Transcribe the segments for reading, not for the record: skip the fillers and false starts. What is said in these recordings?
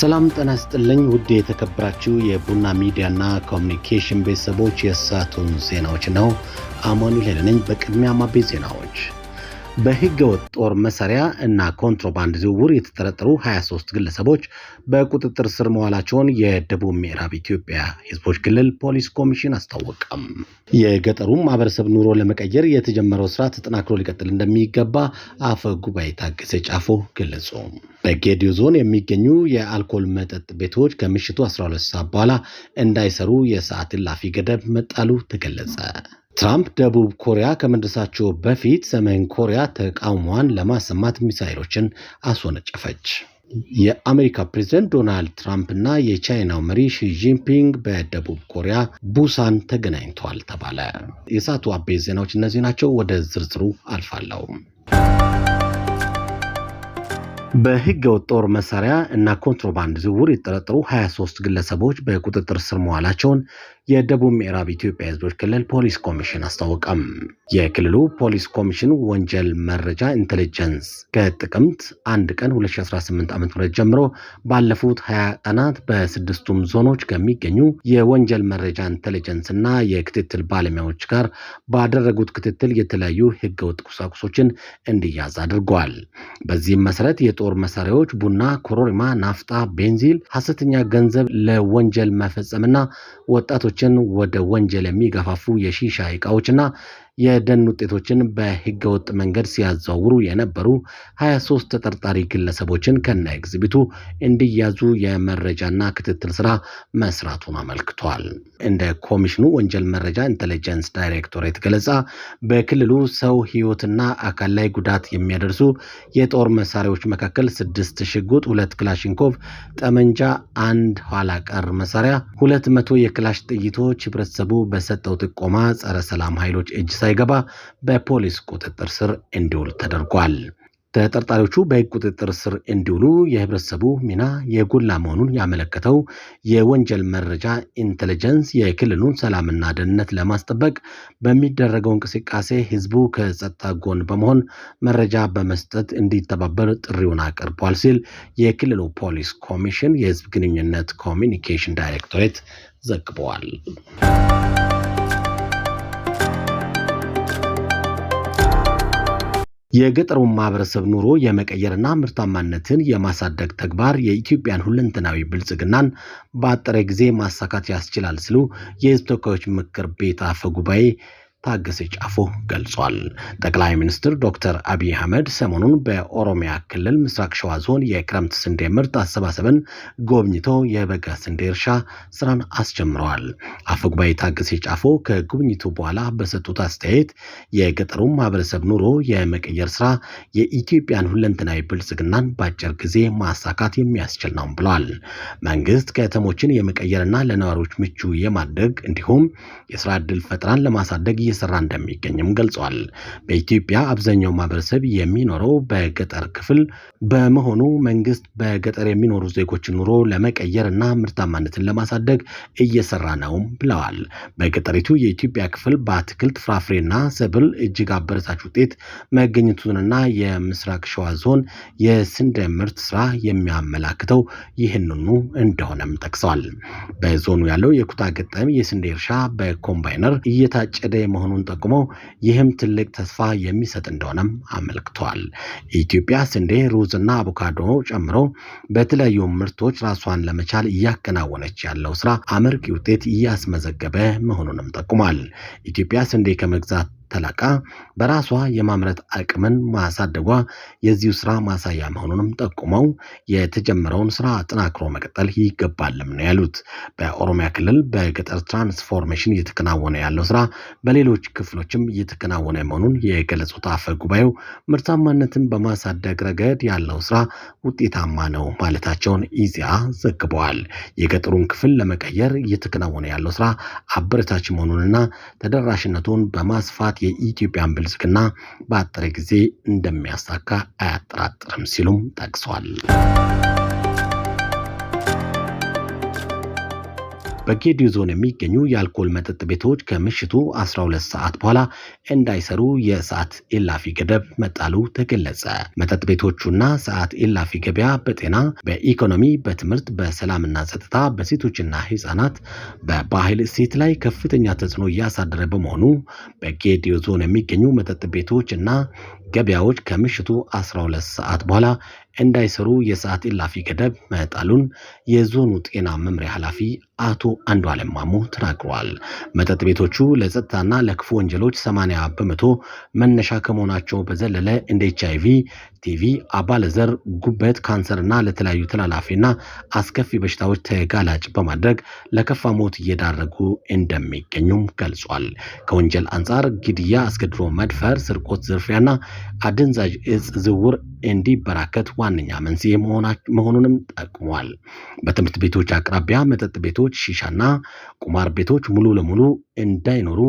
ሰላም ጤና ይስጥልኝ ውድ የተከበራችሁ የቡና ሚዲያና ኮሙኒኬሽን ቤተሰቦች የሰዓቱን ዜናዎች ነው። አማኑኤል ነኝ። በቅድሚያ አበይት ዜናዎች። በህገወጥ ጦር መሳሪያ እና ኮንትሮባንድ ዝውውር የተጠረጠሩ 23 ግለሰቦች በቁጥጥር ስር መዋላቸውን የደቡብ ምዕራብ ኢትዮጵያ ህዝቦች ክልል ፖሊስ ኮሚሽን አስታወቀም። የገጠሩ ማህበረሰብ ኑሮ ለመቀየር የተጀመረው ስራ ተጠናክሮ ሊቀጥል እንደሚገባ አፈ ጉባኤ ታገሰ ጫፎ ገለጹ። በጌዲዮ ዞን የሚገኙ የአልኮል መጠጥ ቤቶች ከምሽቱ 12 ሰዓት በኋላ እንዳይሰሩ የሰዓት እላፊ ገደብ መጣሉ ተገለጸ። ትራምፕ ደቡብ ኮሪያ ከመድረሳቸው በፊት ሰሜን ኮሪያ ተቃውሟን ለማሰማት ሚሳኤሎችን አስወነጨፈች። የአሜሪካ ፕሬዝዳንት ዶናልድ ትራምፕ እና የቻይናው መሪ ሺ ጂንፒንግ በደቡብ ኮሪያ ቡሳን ተገናኝተዋል ተባለ። የሰዓቱ አበይት ዜናዎች እነዚህ ናቸው። ወደ ዝርዝሩ አልፋለሁ። በህገወጥ ጦር መሳሪያ እና ኮንትሮባንድ ዝውውር የተጠረጠሩ 23 ግለሰቦች በቁጥጥር ስር መዋላቸውን የደቡብ ምዕራብ ኢትዮጵያ ህዝቦች ክልል ፖሊስ ኮሚሽን አስታወቀም። የክልሉ ፖሊስ ኮሚሽን ወንጀል መረጃ ኢንተለጀንስ ከጥቅምት 1 ቀን 2018 ዓ.ም ጀምሮ ባለፉት 20 ቀናት በስድስቱም ዞኖች ከሚገኙ የወንጀል መረጃ ኢንተለጀንስ እና የክትትል ባለሙያዎች ጋር ባደረጉት ክትትል የተለያዩ ህገወጥ ቁሳቁሶችን እንዲያዝ አድርጓል። በዚህም መሰረት የጦር መሳሪያዎች፣ ቡና፣ ኮሮሪማ፣ ናፍጣ፣ ቤንዚል፣ ሐሰተኛ ገንዘብ ለወንጀል መፈጸምና ወጣቶችን ወደ ወንጀል የሚገፋፉ የሺሻ ዕቃዎችና የደን ውጤቶችን በህገወጥ መንገድ ሲያዘዋውሩ የነበሩ 23 ተጠርጣሪ ግለሰቦችን ከነ ኤግዚቢቱ እንዲያዙ የመረጃና ክትትል ስራ መስራቱን አመልክቷል። እንደ ኮሚሽኑ ወንጀል መረጃ ኢንተለጀንስ ዳይሬክቶሬት ገለጻ በክልሉ ሰው ህይወትና አካል ላይ ጉዳት የሚያደርሱ የጦር መሳሪያዎች መካከል 6 ሽጉጥ፣ 2 ክላሽንኮቭ ጠመንጃ፣ 1 ኋላ ቀር መሳሪያ፣ 200 የክላሽ ጥይቶች ህብረተሰቡ በሰጠው ጥቆማ ጸረ ሰላም ኃይሎች እጅ ሳይገባ በፖሊስ ቁጥጥር ስር እንዲውል ተደርጓል። ተጠርጣሪዎቹ በህግ ቁጥጥር ስር እንዲውሉ የህብረተሰቡ ሚና የጎላ መሆኑን ያመለከተው የወንጀል መረጃ ኢንተለጀንስ የክልሉን ሰላምና ደህንነት ለማስጠበቅ በሚደረገው እንቅስቃሴ ህዝቡ ከጸጥታ ጎን በመሆን መረጃ በመስጠት እንዲተባበር ጥሪውን አቅርቧል ሲል የክልሉ ፖሊስ ኮሚሽን የህዝብ ግንኙነት ኮሚኒኬሽን ዳይሬክቶሬት ዘግቧል። የገጠሩን ማህበረሰብ ኑሮ የመቀየርና ምርታማነትን የማሳደግ ተግባር የኢትዮጵያን ሁለንተናዊ ብልጽግናን በአጠረ ጊዜ ማሳካት ያስችላል ሲሉ የህዝብ ተወካዮች ምክር ቤት አፈ ጉባኤ ታገሰ ጫፎ ገልጿል። ጠቅላይ ሚኒስትር ዶክተር አብይ አህመድ ሰሞኑን በኦሮሚያ ክልል ምስራቅ ሸዋ ዞን የክረምት ስንዴ ምርት አሰባሰብን ጎብኝቶ የበጋ ስንዴ እርሻ ስራን አስጀምረዋል። አፈ ጉባኤ ታገሰ ጫፎ ከጉብኝቱ በኋላ በሰጡት አስተያየት የገጠሩ ማህበረሰብ ኑሮ የመቀየር ስራ የኢትዮጵያን ሁለንተናዊ ብልጽግናን በአጭር ጊዜ ማሳካት የሚያስችል ነው ብለዋል። መንግስት ከተሞችን የመቀየርና ለነዋሪዎች ምቹ የማድረግ እንዲሁም የስራ ዕድል ፈጠራን ለማሳደግ እየሰራ እንደሚገኝም ገልጿል። በኢትዮጵያ አብዛኛው ማህበረሰብ የሚኖረው በገጠር ክፍል በመሆኑ መንግስት በገጠር የሚኖሩ ዜጎችን ኑሮ ለመቀየርና ምርታማነትን ለማሳደግ እየሰራ ነው ብለዋል። በገጠሪቱ የኢትዮጵያ ክፍል በአትክልት ፍራፍሬና ሰብል እጅግ አበረታች ውጤት መገኘቱንና የምስራቅ ሸዋ ዞን የስንዴ ምርት ስራ የሚያመላክተው ይህንኑ እንደሆነም ጠቅሰዋል። በዞኑ ያለው የኩታ ገጠም የስንዴ እርሻ በኮምባይነር እየታጨደ መሆኑን ጠቁመው ይህም ትልቅ ተስፋ የሚሰጥ እንደሆነም አመልክተዋል። ኢትዮጵያ ስንዴ፣ ሩዝና አቮካዶ ጨምሮ በተለያዩ ምርቶች ራሷን ለመቻል እያከናወነች ያለው ስራ አመርቂ ውጤት እያስመዘገበ መሆኑንም ጠቁሟል። ኢትዮጵያ ስንዴ ከመግዛት ተላቃ በራሷ የማምረት አቅምን ማሳደጓ የዚሁ ስራ ማሳያ መሆኑንም ጠቁመው የተጀመረውን ስራ አጠናክሮ መቀጠል ይገባልም ነው ያሉት። በኦሮሚያ ክልል በገጠር ትራንስፎርሜሽን እየተከናወነ ያለው ስራ በሌሎች ክፍሎችም እየተከናወነ መሆኑን የገለጹት አፈ ጉባኤው ምርታማነትን በማሳደግ ረገድ ያለው ስራ ውጤታማ ነው ማለታቸውን ኢዜአ ዘግበዋል። የገጠሩን ክፍል ለመቀየር እየተከናወነ ያለው ስራ አበረታች መሆኑንና ተደራሽነቱን በማስፋት የኢትዮጵያን ብልጽግና በአጠረ ጊዜ እንደሚያሳካ አያጠራጥርም ሲሉም ጠቅሷል። በጌዲዮ ዞን የሚገኙ የአልኮል መጠጥ ቤቶች ከምሽቱ 12 ሰዓት በኋላ እንዳይሰሩ የሰዓት ኢላፊ ገደብ መጣሉ ተገለጸ። መጠጥ ቤቶቹና ሰዓት ኢላፊ ገበያ በጤና፣ በኢኮኖሚ፣ በትምህርት፣ በሰላምና ጸጥታ፣ በሴቶችና ህፃናት፣ በባህል እሴት ላይ ከፍተኛ ተጽዕኖ እያሳደረ በመሆኑ በጌዲዮ ዞን የሚገኙ መጠጥ ቤቶች እና ገበያዎች ከምሽቱ 12 ሰዓት በኋላ እንዳይሰሩ የሰዓት ኢላፊ ገደብ መጣሉን የዞኑ ጤና መምሪያ ኃላፊ አቶ አንዱዓለም ማሞ ተናግረዋል። መጠጥ ቤቶቹ ለጸጥታና ለክፉ ወንጀሎች 80 በመቶ መነሻ ከመሆናቸው በዘለለ እንደ HIV፣ ቲቪ፣ አባለዘር፣ ጉበት፣ ካንሰርና ለተለያዩ ተላላፊና አስከፊ በሽታዎች ተጋላጭ በማድረግ ለከፋ ሞት እየዳረጉ እንደሚገኙም ገልጿል። ከወንጀል አንጻር ግድያ፣ አስገድዶ መድፈር፣ ስርቆት፣ ዝርፊያና አደንዛዥ እጽ ዝውውር እንዲበራከት ዋነኛ መንስኤ መሆኑንም ጠቁሟል። በትምህርት ቤቶች አቅራቢያ መጠጥ ቤቶች፣ ሺሻና ቁማር ቤቶች ሙሉ ለሙሉ እንዳይኖሩ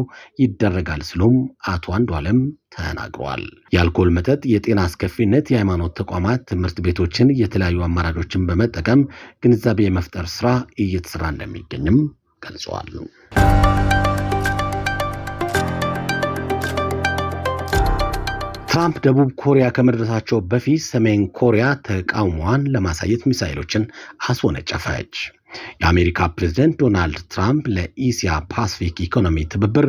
ይደረጋል ሲሉም አቶ አንዱዓለም ተናግረዋል። የአልኮል መጠጥ የጤና አስከፊነት የሃይማኖት ተቋማት ትምህርት ቤቶችን የተለያዩ አማራጮችን በመጠቀም ግንዛቤ የመፍጠር ስራ እየተሰራ እንደሚገኝም ገልጸዋል። ትራምፕ ደቡብ ኮሪያ ከመድረሳቸው በፊት ሰሜን ኮሪያ ተቃውሟን ለማሳየት ሚሳኤሎችን አስወነጨፈች። የአሜሪካ ፕሬዝዳንት ዶናልድ ትራምፕ ለኢሲያ ፓሲፊክ ኢኮኖሚ ትብብር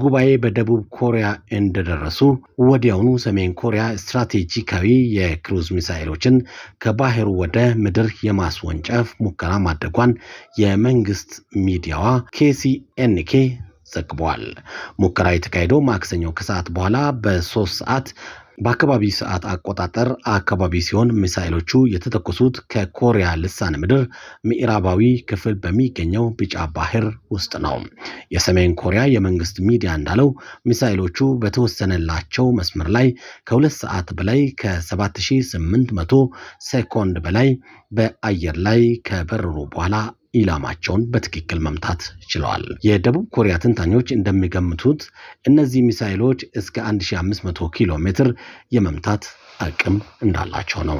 ጉባኤ በደቡብ ኮሪያ እንደደረሱ ወዲያውኑ ሰሜን ኮሪያ ስትራቴጂካዊ የክሩዝ ሚሳኤሎችን ከባህሩ ወደ ምድር የማስወንጨፍ ሙከራ ማድረጓን የመንግስት ሚዲያዋ KCNK ዘግቧል። ሙከራ የተካሄደው ማክሰኞ ከሰዓት በኋላ በ3 ሰዓት በአካባቢ ሰዓት አቆጣጠር አካባቢ ሲሆን ሚሳኤሎቹ የተተኮሱት ከኮሪያ ልሳነ ምድር ምዕራባዊ ክፍል በሚገኘው ቢጫ ባህር ውስጥ ነው። የሰሜን ኮሪያ የመንግስት ሚዲያ እንዳለው ሚሳኤሎቹ በተወሰነላቸው መስመር ላይ ከ2 ሰዓት በላይ ከ7800 ሴኮንድ በላይ በአየር ላይ ከበረሩ በኋላ ኢላማቸውን በትክክል መምታት ችለዋል። የደቡብ ኮሪያ ተንታኞች እንደሚገምቱት እነዚህ ሚሳኤሎች እስከ 1500 ኪሎ ሜትር የመምታት አቅም እንዳላቸው ነው።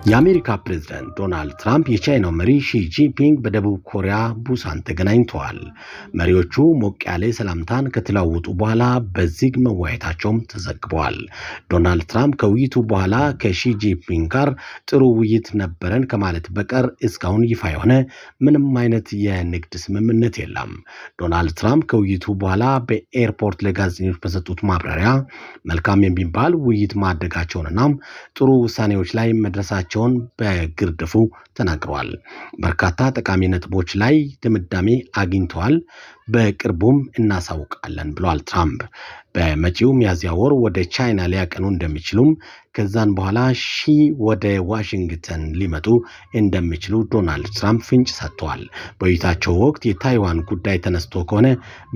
የአሜሪካ ፕሬዝዳንት ዶናልድ ትራምፕ የቻይናው መሪ ሺ ጂንፒንግ በደቡብ ኮሪያ ቡሳን ተገናኝተዋል። መሪዎቹ ሞቅ ያለ ሰላምታን ከተለዋወጡ በኋላ በዝግ መወያየታቸውም ተዘግበዋል። ዶናልድ ትራምፕ ከውይይቱ በኋላ ከሺ ጂንፒንግ ጋር ጥሩ ውይይት ነበረን ከማለት በቀር እስካሁን ይፋ የሆነ ምንም አይነት የንግድ ስምምነት የለም። ዶናልድ ትራምፕ ከውይይቱ በኋላ በኤርፖርት ለጋዜጠኞች በሰጡት ማብራሪያ መልካም የሚባል ውይይት ማድረጋቸውንና ጥሩ ውሳኔዎች ላይ መድረሳቸው በግርድፉ ተናግረዋል። በርካታ ጠቃሚ ነጥቦች ላይ ድምዳሜ አግኝተዋል፣ በቅርቡም እናሳውቃለን ብለዋል ትራምፕ። በመጪው ሚያዝያ ወር ወደ ቻይና ሊያቀኑ እንደሚችሉም ከዛን በኋላ ሺ ወደ ዋሽንግተን ሊመጡ እንደሚችሉ ዶናልድ ትራምፕ ፍንጭ ሰጥተዋል። በውይይታቸው ወቅት የታይዋን ጉዳይ ተነስቶ ከሆነ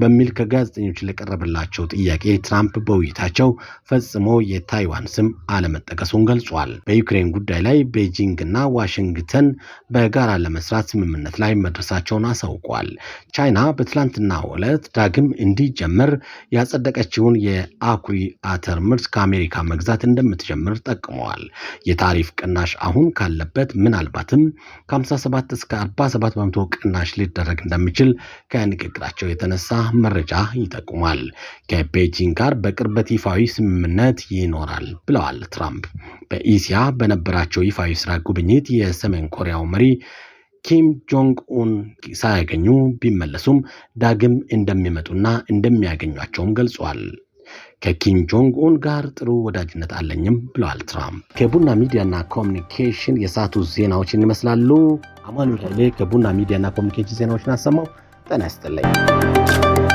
በሚል ከጋዜጠኞች ለቀረበላቸው ጥያቄ ትራምፕ በውይይታቸው ፈጽሞ የታይዋን ስም አለመጠቀሱን ገልጿል። በዩክሬን ጉዳይ ላይ ቤጂንግ እና ዋሽንግተን በጋራ ለመስራት ስምምነት ላይ መድረሳቸውን አሳውቀዋል። ቻይና በትላንትናው ዕለት ዳግም እንዲጀመር ያጸደቀችውን የአኩሪ አተር ምርት ከአሜሪካ መግዛት እንደምትጀምር ጠቅመዋል። የታሪፍ ቅናሽ አሁን ካለበት ምናልባትም ከ57 እስከ 47 በመቶ ቅናሽ ሊደረግ እንደሚችል ከንግግራቸው የተነሳ መረጃ ይጠቁማል። ከቤጂንግ ጋር በቅርበት ይፋዊ ስምምነት ይኖራል ብለዋል ትራምፕ። በኢሲያ በነበራቸው ይፋዊ ስራ ጉብኝት የሰሜን ኮሪያው መሪ ኪም ጆንግ ኡን ሳያገኙ ቢመለሱም ዳግም እንደሚመጡና እንደሚያገኟቸውም ገልጿል። ከኪም ጆንግ ኡን ጋር ጥሩ ወዳጅነት አለኝም ብለዋል ትራምፕ። ከቡና ሚዲያና ኮሚኒኬሽን የሰዓቱ ዜናዎችን ይመስላሉ። አማኑኤል ኃይሌ ከቡና ሚዲያና ኮሚኒኬሽን ዜናዎችን አሰማው። ጤና ይስጥልኝ።